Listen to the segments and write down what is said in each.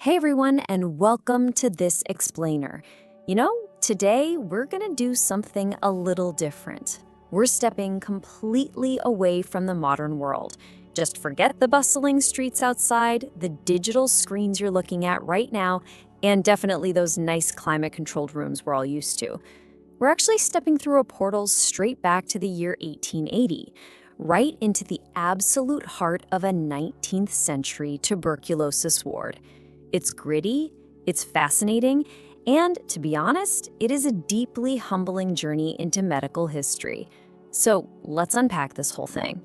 Hey everyone, and welcome to This Explainer. Today we're gonna do something a little different. We're stepping completely away from the modern world. Just forget the bustling streets outside, the digital screens you're looking at right now, and definitely those nice climate-controlled rooms we're all used to. We're actually stepping through a portal straight back to the year 1880, right into the absolute heart of a 19th century tuberculosis ward. It's gritty, it's fascinating, and to be honest, it is a deeply humbling journey into medical history. So let's unpack this whole thing.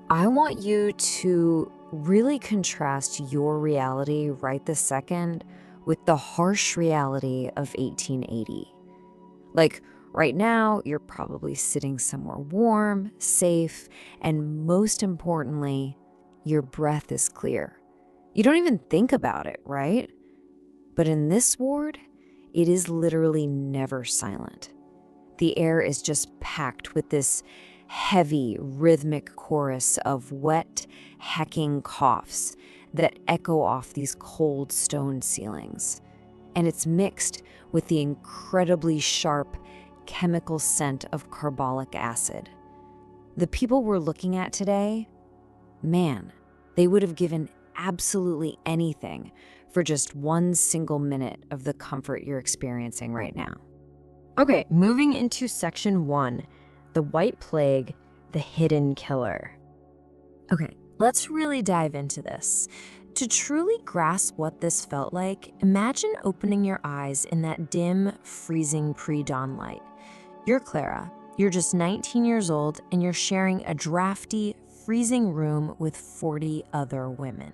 I want you to really contrast your reality right this second with the harsh reality of 1880. Like, right now, you're probably sitting somewhere warm, safe, and most importantly, your breath is clear. You don't even think about it, right? But in this ward, it is literally never silent. The air is just packed with this heavy, rhythmic chorus of wet, hecking coughs that echo off these cold stone ceilings. And it's mixed with the incredibly sharp chemical scent of carbolic acid. The people we're looking at today, man, they would have given absolutely anything for just one single minute of the comfort you're experiencing right now. Okay, moving into section 1, the White Plague, the hidden killer. Okay, let's really dive into this. To truly grasp what this felt like, imagine opening your eyes in that dim, freezing pre-dawn light. You're Clara. You're just 19 years old, and you're sharing a drafty, freezing room with 40 other women.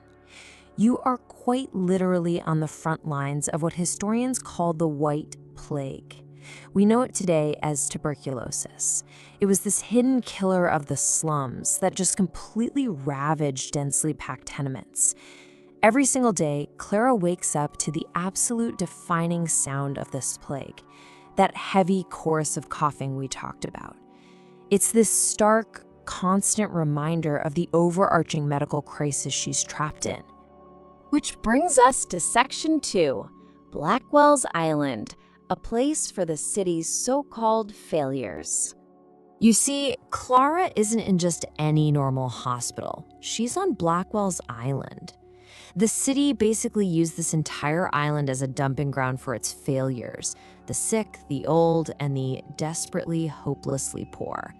You are quite literally on the front lines of what historians call the White Plague. We know it today as tuberculosis. It was this hidden killer of the slums that just completely ravaged densely packed tenements. Every single day, Clara wakes up to the absolute defining sound of this plague, that heavy chorus of coughing we talked about. It's this stark, constant reminder of the overarching medical crisis she's trapped in. Which brings us to Section 2, Blackwell's Island, a place for the city's so-called failures. You see, Clara isn't in just any normal hospital. She's on Blackwell's Island. The city basically used this entire island as a dumping ground for its failures, the sick, the old, and the desperately, hopelessly poor.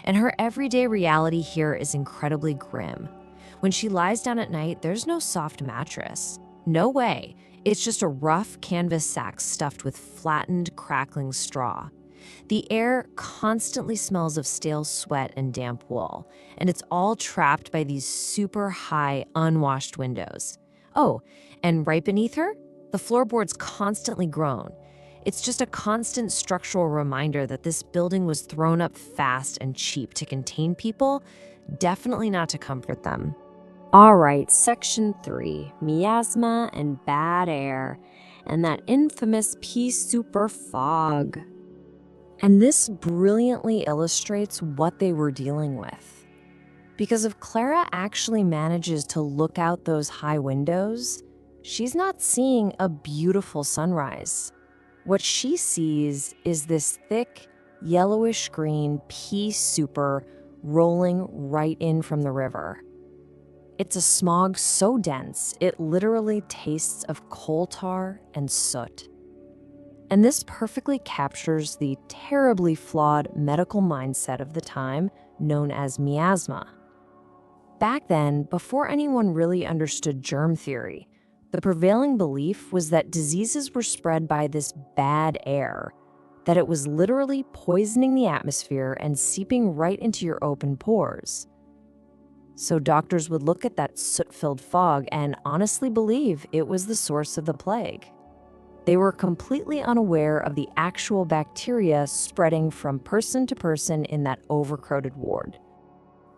And her everyday reality here is incredibly grim. When she lies down at night, there's no soft mattress. No way. It's just a rough canvas sack stuffed with flattened, crackling straw. The air constantly smells of stale sweat and damp wool, and it's all trapped by these super high, unwashed windows. Oh, and right beneath her, the floorboards constantly groan. It's just a constant structural reminder that this building was thrown up fast and cheap to contain people, definitely not to comfort them. All right, Section 3, Miasma and bad air, and that infamous pea super fog. And this brilliantly illustrates what they were dealing with. Because if Clara actually manages to look out those high windows, she's not seeing a beautiful sunrise. What she sees is this thick, yellowish-green pea super rolling right in from the river. It's a smog so dense, it literally tastes of coal tar and soot. And this perfectly captures the terribly flawed medical mindset of the time known as miasma. Back then, before anyone really understood germ theory, the prevailing belief was that diseases were spread by this bad air, that it was literally poisoning the atmosphere and seeping right into your open pores. So doctors would look at that soot-filled fog and honestly believe it was the source of the plague. They were completely unaware of the actual bacteria spreading from person to person in that overcrowded ward.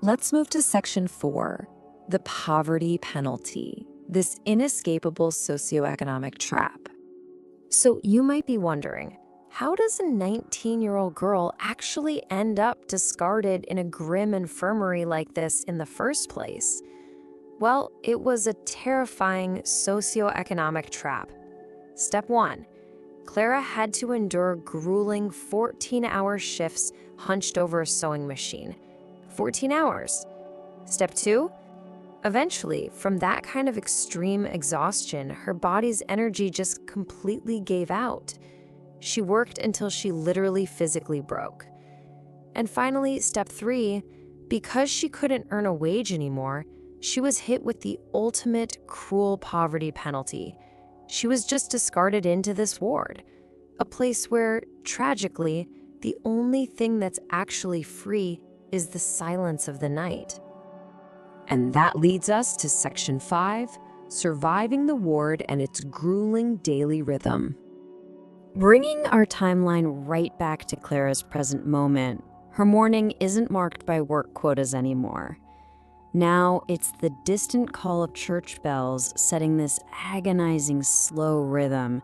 Let's move to Section 4, the poverty penalty, this inescapable socioeconomic trap. So you might be wondering, how does a 19-year-old girl actually end up discarded in a grim infirmary like this in the first place? Well, it was a terrifying socioeconomic trap. Step 1. Clara had to endure grueling 14-hour shifts hunched over a sewing machine. 14 hours. Step 2. Eventually, from that kind of extreme exhaustion, her body's energy just completely gave out. She worked until she literally physically broke. And finally, step 3, because she couldn't earn a wage anymore, she was hit with the ultimate cruel poverty penalty. She was just discarded into this ward, a place where, tragically, the only thing that's actually free is the silence of the night. And that leads us to Section 5, Surviving the Ward and its Grueling Daily Rhythm. Bringing our timeline right back to Clara's present moment, her morning isn't marked by work quotas anymore. Now it's the distant call of church bells setting this agonizing slow rhythm.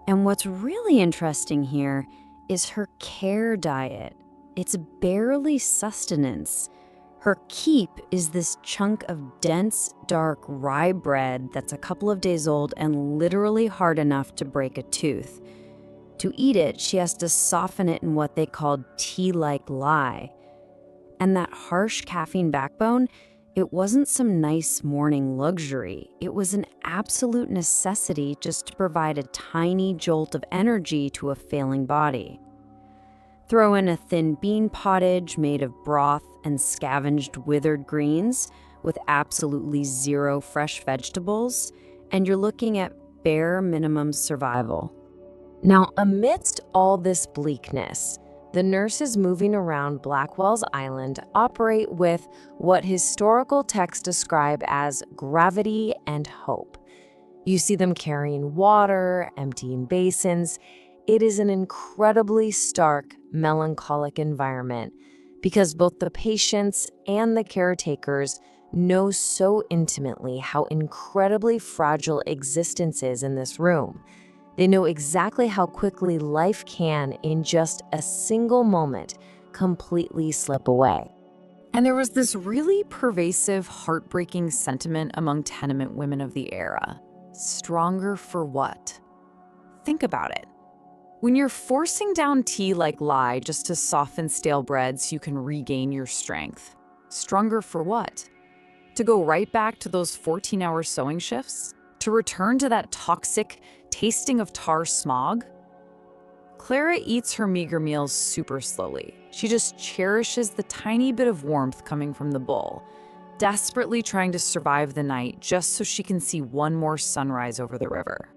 And what's really interesting here is her care diet. It's barely sustenance. Her keep is this chunk of dense, dark rye bread that's a couple of days old and literally hard enough to break a tooth. To eat it, she has to soften it in what they called tea-like lye. And that harsh caffeine backbone, it wasn't some nice morning luxury. It was an absolute necessity just to provide a tiny jolt of energy to a failing body. Throw in a thin bean pottage made of broth and scavenged withered greens with absolutely zero fresh vegetables, and you're looking at bare minimum survival. Now, amidst all this bleakness, the nurses moving around Blackwell's Island operate with what historical texts describe as gravity and hope. You see them carrying water, emptying basins. It is an incredibly stark, melancholic environment because both the patients and the caretakers know so intimately how incredibly fragile existence is in this room. They know exactly how quickly life can, in just a single moment, completely slip away. And there was this really pervasive, heartbreaking sentiment among tenement women of the era. Stronger for what? Think about it. When you're forcing down tea like lye just to soften stale bread so you can regain your strength, stronger for what? To go right back to those 14-hour sewing shifts? To return to that toxic tasting of tar smog? Clara eats her meager meals super slowly. She just cherishes the tiny bit of warmth coming from the bowl, desperately trying to survive the night just so she can see one more sunrise over the river.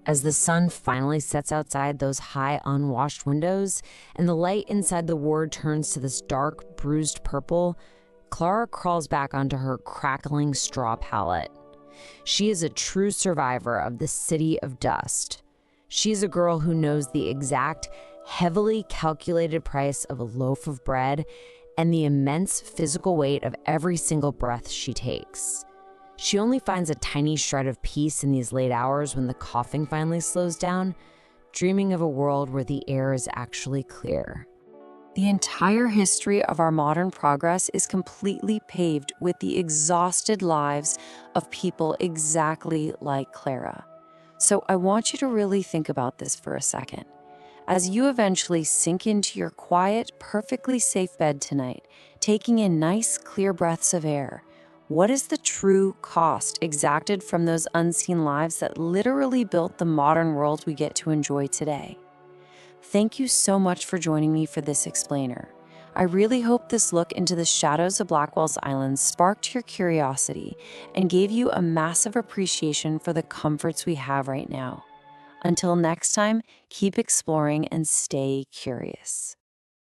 As the sun finally sets outside those high, unwashed windows, and the light inside the ward turns to this dark, bruised purple, Clara crawls back onto her crackling straw pallet. She is a true survivor of the city of dust. She is a girl who knows the exact, heavily calculated price of a loaf of bread and the immense physical weight of every single breath she takes. She only finds a tiny shred of peace in these late hours when the coughing finally slows down, dreaming of a world where the air is actually clear. The entire history of our modern progress is completely paved with the exhausted lives of people exactly like Clara. So I want you to really think about this for a second. As you eventually sink into your quiet, perfectly safe bed tonight, taking in nice, clear breaths of air, what is the true cost exacted from those unseen lives that literally built the modern world we get to enjoy today? Thank you so much for joining me for this explainer. I really hope this look into the shadows of Blackwell's Island sparked your curiosity and gave you a massive appreciation for the comforts we have right now. Until next time, keep exploring and stay curious.